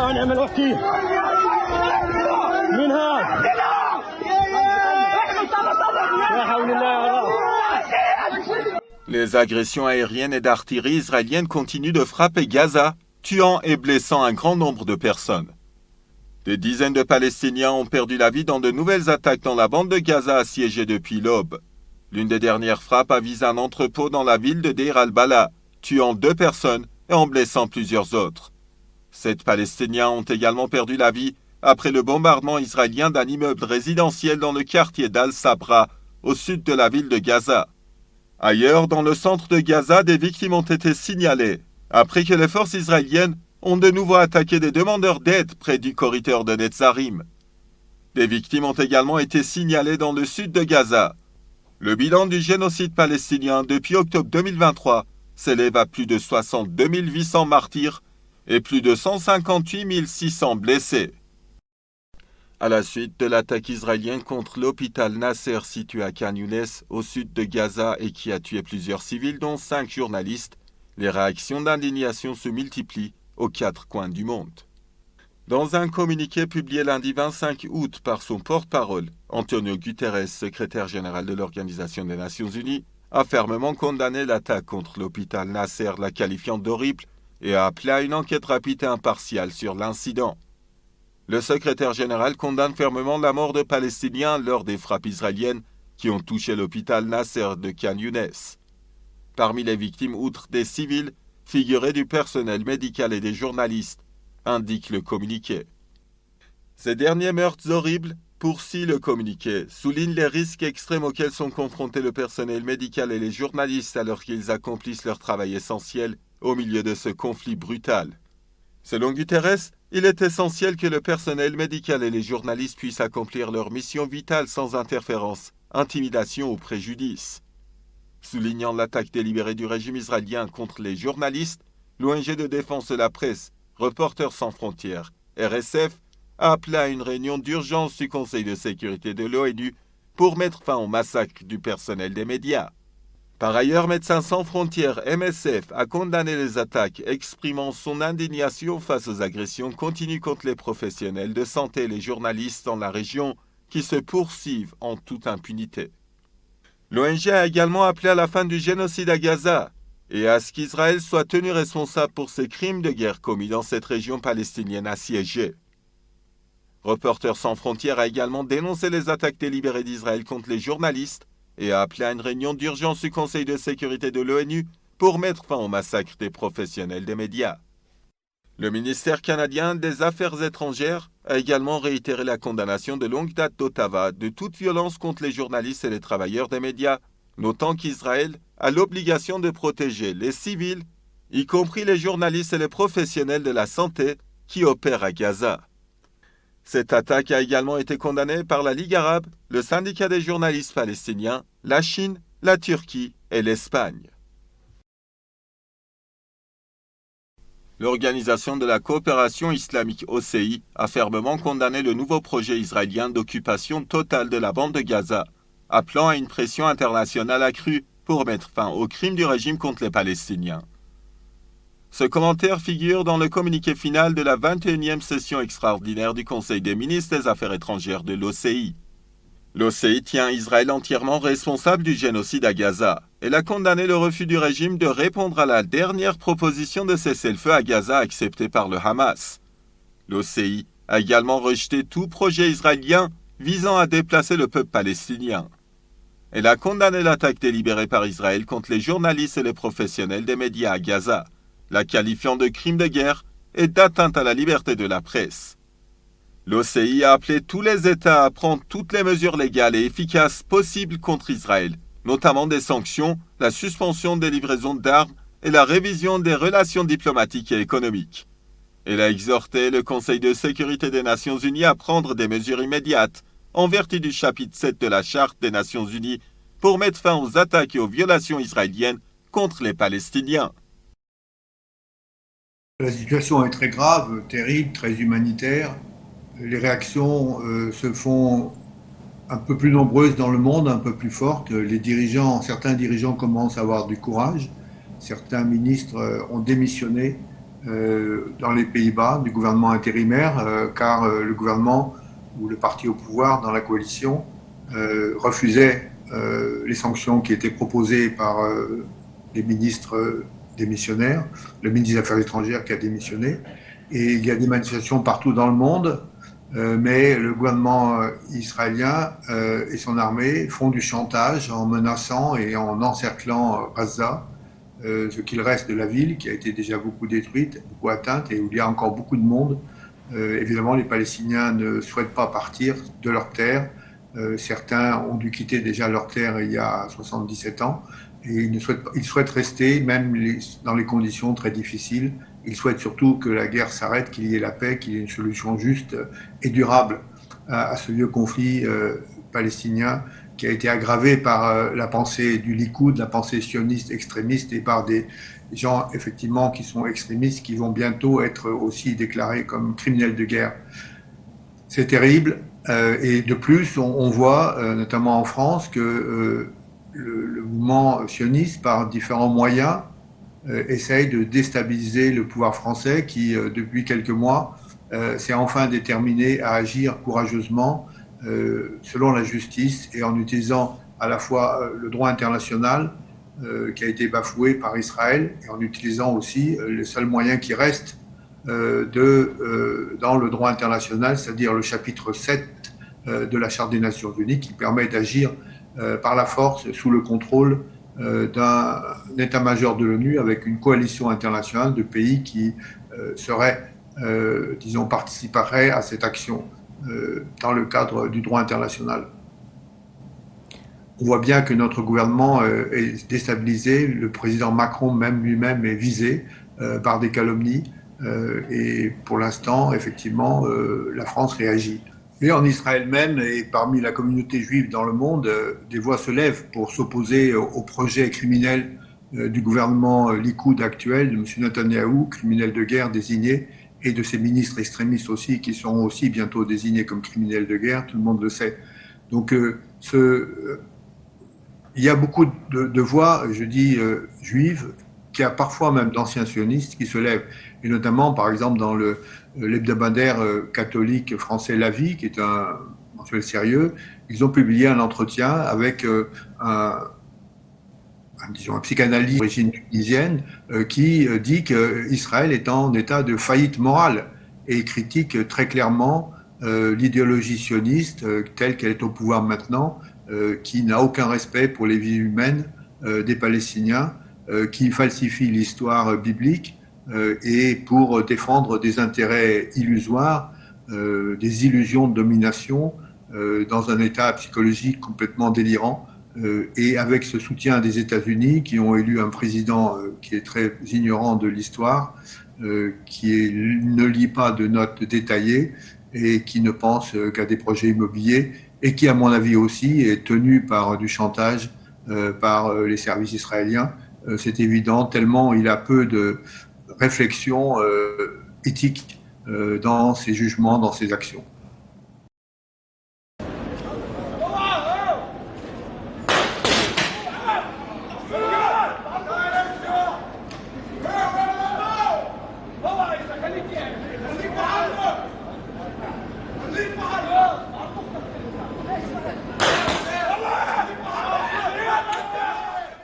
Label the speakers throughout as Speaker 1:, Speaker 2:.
Speaker 1: ونعم الوكيل. مين هذا؟ لا حول الله.
Speaker 2: Les agressions aériennes et d'artillerie israéliennes continuent de frapper Gaza, tuant et blessant un grand nombre de personnes. Des dizaines de Palestiniens ont perdu la vie dans de nouvelles attaques dans la bande de Gaza assiégée depuis l'aube. L'une des dernières frappes a visé un entrepôt dans la ville de Deir al-Bala, tuant 2 personnes et en blessant plusieurs autres. 7 Palestiniens ont également perdu la vie après le bombardement israélien d'un immeuble résidentiel dans le quartier d'Al-Sabra, au sud de la ville de Gaza. Ailleurs, dans le centre de Gaza, des victimes ont été signalées, après que les forces israéliennes ont de nouveau attaqué des demandeurs d'aide près du corridor de Netzarim. Des victimes ont également été signalées dans le sud de Gaza. Le bilan du génocide palestinien depuis octobre 2023 s'élève à plus de 62 800 martyrs et plus de 158 600 blessés. À la suite de l'attaque israélienne contre l'hôpital Nasser situé à Khan Younes, au sud de Gaza et qui a tué plusieurs civils dont 5 journalistes, les réactions d'indignation se multiplient aux 4 coins du monde. Dans un communiqué publié lundi 25 août par son porte-parole, Antonio Guterres, secrétaire général de l'Organisation des Nations Unies, a fermement condamné l'attaque contre l'hôpital Nasser, la qualifiant d'horrible, et a appelé à une enquête rapide et impartiale sur l'incident. Le secrétaire général condamne fermement la mort de Palestiniens lors des frappes israéliennes qui ont touché l'hôpital Nasser de Khan Younes. Parmi les victimes, outre des civils, figuraient du personnel médical et des journalistes, indique le communiqué. Ces derniers meurtres horribles, poursuit le communiqué, soulignent les risques extrêmes auxquels sont confrontés le personnel médical et les journalistes alors qu'ils accomplissent leur travail essentiel au milieu de ce conflit brutal. Selon Guterres, il est essentiel que le personnel médical et les journalistes puissent accomplir leur mission vitale sans interférence, intimidation ou préjudice. Soulignant l'attaque délibérée du régime israélien contre les journalistes, l'ONG de défense de la presse, Reporters sans frontières, RSF, a appelé à une réunion d'urgence du Conseil de sécurité de l'ONU pour mettre fin au massacre du personnel des médias. Par ailleurs, Médecins sans frontières, MSF, a condamné les attaques, exprimant son indignation face aux agressions continues contre les professionnels de santé et les journalistes dans la région qui se poursuivent en toute impunité. L'ONG a également appelé à la fin du génocide à Gaza et à ce qu'Israël soit tenu responsable pour ces crimes de guerre commis dans cette région palestinienne assiégée. Reporters sans frontières a également dénoncé les attaques délibérées d'Israël contre les journalistes et a appelé à une réunion d'urgence du Conseil de sécurité de l'ONU pour mettre fin au massacre des professionnels des médias. Le ministère canadien des Affaires étrangères a également réitéré la condamnation de longue date d'Ottawa de toute violence contre les journalistes et les travailleurs des médias, notant qu'Israël a l'obligation de protéger les civils, y compris les journalistes et les professionnels de la santé qui opèrent à Gaza. Cette attaque a également été condamnée par la Ligue arabe, le syndicat des journalistes palestiniens, la Chine, la Turquie et l'Espagne. L'Organisation de la coopération islamique OCI a fermement condamné le nouveau projet israélien d'occupation totale de la bande de Gaza, appelant à une pression internationale accrue pour mettre fin aux crimes du régime contre les Palestiniens. Ce commentaire figure dans le communiqué final de la 21e session extraordinaire du Conseil des ministres des Affaires étrangères de l'OCI. L'OCI tient Israël entièrement responsable du génocide à Gaza. Elle a condamné le refus du régime de répondre à la dernière proposition de cessez-le-feu à Gaza acceptée par le Hamas. L'OCI a également rejeté tout projet israélien visant à déplacer le peuple palestinien. Elle a condamné l'attaque délibérée par Israël contre les journalistes et les professionnels des médias à Gaza, la qualifiant de crime de guerre et d'atteinte à la liberté de la presse. L'OCI a appelé tous les États à prendre toutes les mesures légales et efficaces possibles contre Israël, notamment des sanctions, la suspension des livraisons d'armes et la révision des relations diplomatiques et économiques. Elle a exhorté le Conseil de sécurité des Nations Unies à prendre des mesures immédiates en vertu du chapitre 7 de la Charte des Nations Unies pour mettre fin aux attaques et aux violations israéliennes contre les Palestiniens.
Speaker 3: La situation est très grave, terrible, très humanitaire. Les réactions se font un peu plus nombreuses dans le monde, un peu plus fortes. Certains dirigeants commencent à avoir du courage. Certains ministres ont démissionné dans les Pays-Bas du gouvernement intérimaire, car le gouvernement ou le parti au pouvoir dans la coalition refusait les sanctions qui étaient proposées par les ministres démissionnaires, le ministre des Affaires étrangères qui a démissionné. Et il y a des manifestations partout dans le monde, mais le gouvernement israélien et son armée font du chantage en menaçant et en encerclant Gaza, ce qu'il reste de la ville qui a été déjà beaucoup détruite, beaucoup atteinte et où il y a encore beaucoup de monde. Évidemment, les Palestiniens ne souhaitent pas partir de leur terre. Certains ont dû quitter déjà leur terre il y a 77 ans et ils souhaitent rester, même dans les conditions très difficiles. Ils souhaitent surtout que la guerre s'arrête, qu'il y ait la paix, qu'il y ait une solution juste et durable à ce vieux conflit palestinien qui a été aggravé par la pensée du Likoud, la pensée sioniste extrémiste et par des gens effectivement qui sont extrémistes qui vont bientôt être aussi déclarés comme criminels de guerre. C'est terrible et de plus on voit notamment en France que le mouvement sioniste par différents moyens essaye de déstabiliser le pouvoir français qui depuis quelques mois s'est enfin déterminé à agir courageusement selon la justice et en utilisant à la fois le droit international qui a été bafoué par Israël et en utilisant aussi le seul moyen qui reste dans le droit international, c'est-à-dire le chapitre 7 de la Charte des Nations Unies qui permet d'agir par la force sous le contrôle d'un état-major de l'ONU avec une coalition internationale de pays qui participeraient à cette action dans le cadre du droit international. On voit bien que notre gouvernement est déstabilisé, le président Macron même lui-même est visé par des calomnies et pour l'instant, effectivement, la France réagit. Mais en Israël même et parmi la communauté juive dans le monde, des voix se lèvent pour s'opposer au projet criminel du gouvernement Likoud actuel, de M. Netanyahou, criminel de guerre désigné, et de ses ministres extrémistes aussi, qui seront aussi bientôt désignés comme criminels de guerre, tout le monde le sait. Donc il y a beaucoup de voix, je dis, juives, qui a parfois même d'anciens sionistes qui se lèvent. Et notamment, par exemple, dans l'hebdomadaire catholique français La Vie, qui est un mensuel sérieux, ils ont publié un entretien avec un psychanalyste d'origine tunisienne qui dit qu'Israël est en état de faillite morale et critique très clairement l'idéologie sioniste telle qu'elle est au pouvoir maintenant, qui n'a aucun respect pour les vies humaines des Palestiniens, qui falsifie l'histoire biblique et pour défendre des intérêts illusoires, des illusions de domination dans un état psychologique complètement délirant. Et avec ce soutien des États-Unis qui ont élu un président qui est très ignorant de l'histoire, ne lit pas de notes détaillées et qui ne pense qu'à des projets immobiliers et qui, à mon avis aussi, est tenu par du chantage par les services israéliens. C'est évident, tellement il a peu de réflexion éthique dans ses jugements, dans ses actions.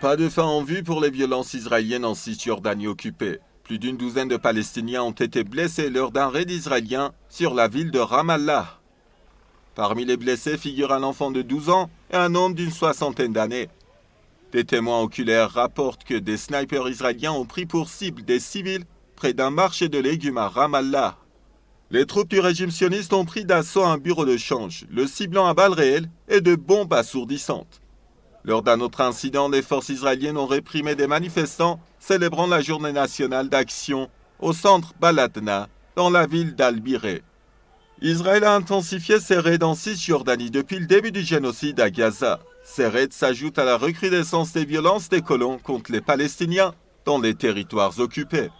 Speaker 2: Pas de fin en vue pour les violences israéliennes en Cisjordanie occupée. Plus d'une douzaine de Palestiniens ont été blessés lors d'un raid israélien sur la ville de Ramallah. Parmi les blessés figurent un enfant de 12 ans et un homme d'une soixantaine d'années. Des témoins oculaires rapportent que des snipers israéliens ont pris pour cible des civils près d'un marché de légumes à Ramallah. Les troupes du régime sioniste ont pris d'assaut un bureau de change, le ciblant à balles réelles et de bombes assourdissantes. Lors d'un autre incident, les forces israéliennes ont réprimé des manifestants célébrant la journée nationale d'action au centre Baladna, dans la ville d'Al-Biré. Israël a intensifié ses raids en Cisjordanie depuis le début du génocide à Gaza. Ces raids s'ajoutent à la recrudescence des violences des colons contre les Palestiniens dans les territoires occupés.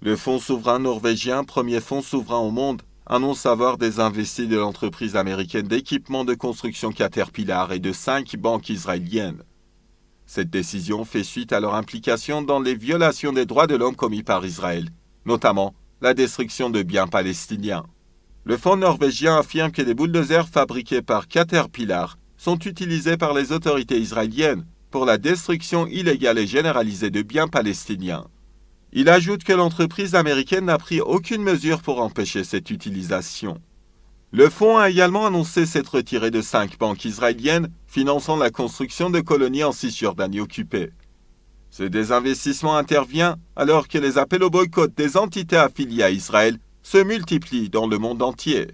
Speaker 2: Le fonds souverain norvégien, premier fonds souverain au monde, annonce avoir désinvesti de l'entreprise américaine d'équipement de construction Caterpillar et de 5 banques israéliennes. Cette décision fait suite à leur implication dans les violations des droits de l'homme commis par Israël, notamment la destruction de biens palestiniens. Le fonds norvégien affirme que des bulldozers fabriqués par Caterpillar sont utilisés par les autorités israéliennes pour la destruction illégale et généralisée de biens palestiniens. Il ajoute que l'entreprise américaine n'a pris aucune mesure pour empêcher cette utilisation. Le fonds a également annoncé s'être retiré de 5 banques israéliennes finançant la construction de colonies en Cisjordanie occupée. Ce désinvestissement intervient alors que les appels au boycott des entités affiliées à Israël se multiplient dans le monde entier.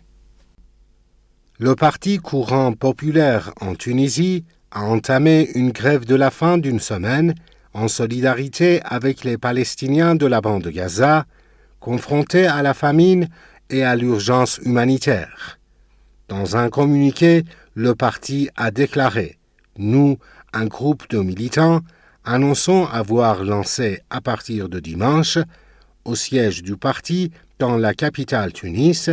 Speaker 4: Le Parti courant populaire en Tunisie a entamé une grève de la faim d'une semaine en solidarité avec les Palestiniens de la bande de Gaza, confrontés à la famine et à l'urgence humanitaire. Dans un communiqué, le parti a déclaré « Nous, un groupe de militants, annonçons avoir lancé à partir de dimanche, au siège du parti dans la capitale Tunis,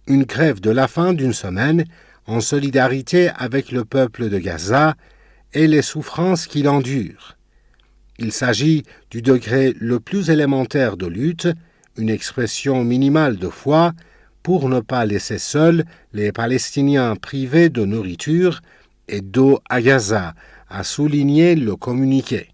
Speaker 4: une grève de la faim d'une semaine en solidarité avec le peuple de Gaza et les souffrances qu'il endure. Il s'agit du degré le plus élémentaire de lutte, une expression minimale de foi pour ne pas laisser seuls les Palestiniens privés de nourriture et d'eau à Gaza, a souligné le communiqué.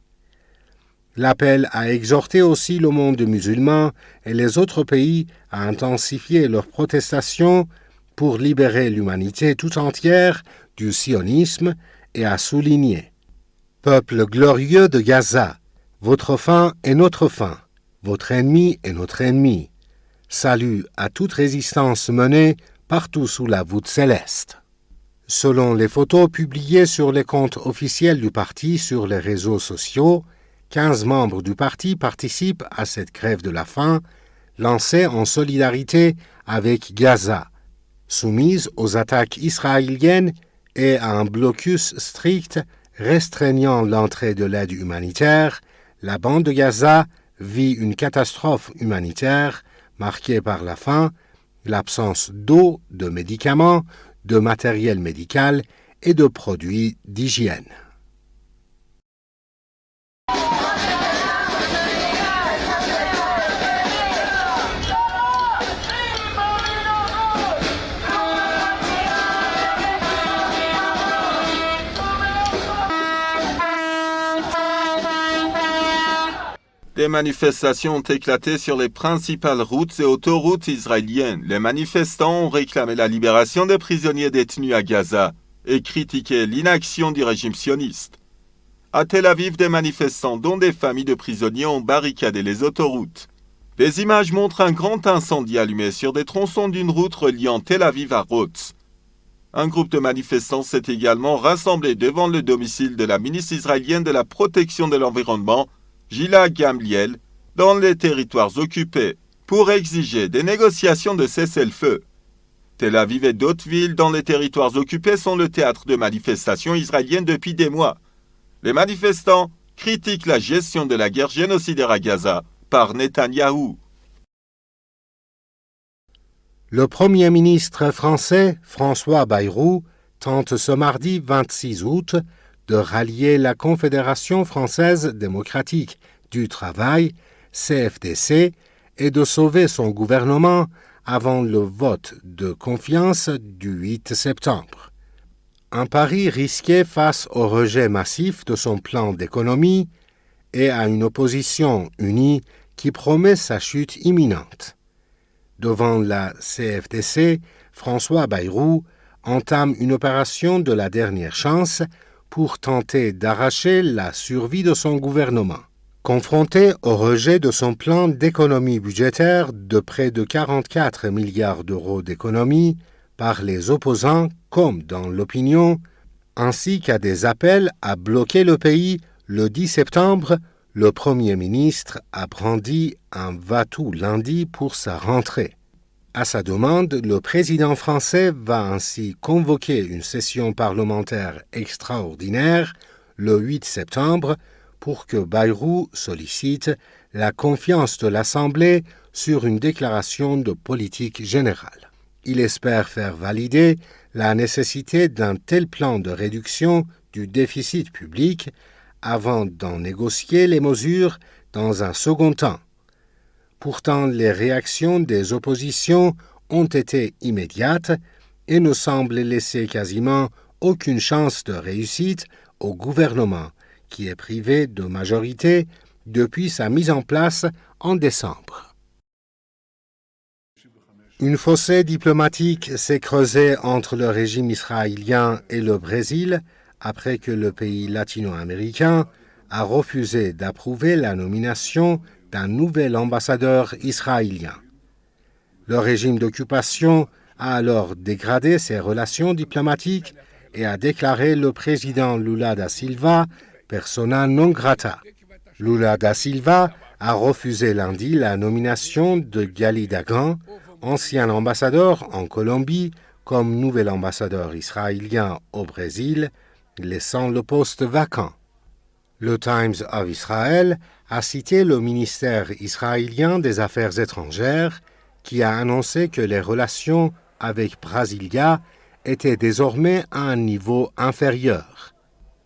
Speaker 4: L'appel a exhorté aussi le monde musulman et les autres pays à intensifier leurs protestations pour libérer l'humanité tout entière du sionisme et à souligner « Peuple glorieux de Gaza, votre faim est notre faim, votre ennemi est notre ennemi. Salut à toute résistance menée partout sous la voûte céleste. » Selon les photos publiées sur les comptes officiels du parti sur les réseaux sociaux, 15 membres du parti participent à cette grève de la faim, lancée en solidarité avec Gaza, soumise aux attaques israéliennes et à un blocus strict restreignant l'entrée de l'aide humanitaire. La bande de Gaza vit une catastrophe humanitaire marquée par la faim, l'absence d'eau, de médicaments, de matériel médical et de produits d'hygiène.
Speaker 2: Des manifestations ont éclaté sur les principales routes et autoroutes israéliennes. Les manifestants ont réclamé la libération des prisonniers détenus à Gaza et critiqué l'inaction du régime sioniste. À Tel Aviv, des manifestants, dont des familles de prisonniers, ont barricadé les autoroutes. Des images montrent un grand incendie allumé sur des tronçons d'une route reliant Tel Aviv à Rhodes. Un groupe de manifestants s'est également rassemblé devant le domicile de la ministre israélienne de la protection de l'environnement, Gila Gamliel, dans les territoires occupés, pour exiger des négociations de cessez-le-feu. Tel Aviv et d'autres villes dans les territoires occupés sont le théâtre de manifestations israéliennes depuis des mois. Les manifestants critiquent la gestion de la guerre génocidaire à Gaza par Netanyahou.
Speaker 4: Le Premier ministre français, François Bayrou, tente ce mardi 26 août de rallier la Confédération française démocratique du travail, CFDC, et de sauver son gouvernement avant le vote de confiance du 8 septembre. Un pari risqué face au rejet massif de son plan d'économie et à une opposition unie qui promet sa chute imminente. Devant la CFDC, François Bayrou entame une opération de la dernière chance pour tenter d'arracher la survie de son gouvernement. Confronté au rejet de son plan d'économie budgétaire de près de 44 milliards d'euros d'économie par les opposants comme dans l'opinion, ainsi qu'à des appels à bloquer le pays, le 10 septembre, le Premier ministre a brandi un va-tout lundi pour sa rentrée. À sa demande, le président français va ainsi convoquer une session parlementaire extraordinaire le 8 septembre pour que Bayrou sollicite la confiance de l'Assemblée sur une déclaration de politique générale. Il espère faire valider la nécessité d'un tel plan de réduction du déficit public avant d'en négocier les mesures dans un second temps. Pourtant, les réactions des oppositions ont été immédiates et ne semblent laisser quasiment aucune chance de réussite au gouvernement, qui est privé de majorité depuis sa mise en place en décembre. Une fossé diplomatique s'est creusée entre le régime israélien et le Brésil après que le pays latino-américain a refusé d'approuver la nomination d'un nouvel ambassadeur israélien. Le régime d'occupation a alors dégradé ses relations diplomatiques et a déclaré le président Lula da Silva persona non grata. Lula da Silva a refusé lundi la nomination de Gali Dagan, ancien ambassadeur en Colombie, comme nouvel ambassadeur israélien au Brésil, laissant le poste vacant. Le Times of Israel a cité le ministère israélien des Affaires étrangères qui a annoncé que les relations avec Brasilia étaient désormais à un niveau inférieur.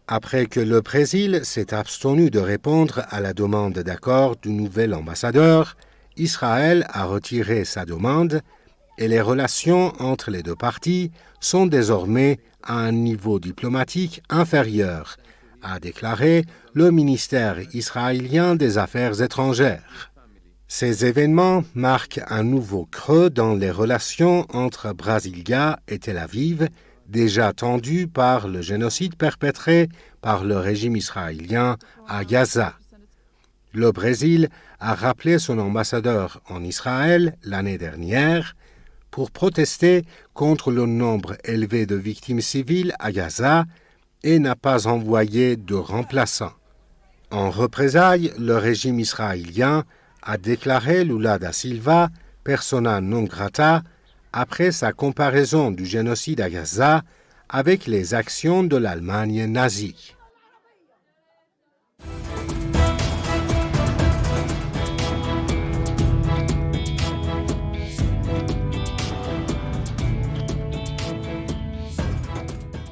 Speaker 4: Après que le Brésil s'est abstenu de répondre à la demande d'accord du nouvel ambassadeur, Israël a retiré sa demande et les relations entre les deux parties sont désormais à un niveau diplomatique inférieur, a déclaré le ministère israélien des Affaires étrangères. Ces événements marquent un nouveau creux dans les relations entre Brasilia et Tel Aviv, déjà tendues par le génocide perpétré par le régime israélien à Gaza. Le Brésil a rappelé son ambassadeur en Israël l'année dernière pour protester contre le nombre élevé de victimes civiles à Gaza et n'a pas envoyé de remplaçant. En représailles, le régime israélien a déclaré Lula da Silva persona non grata après sa comparaison du génocide à Gaza avec les actions de l'Allemagne nazie.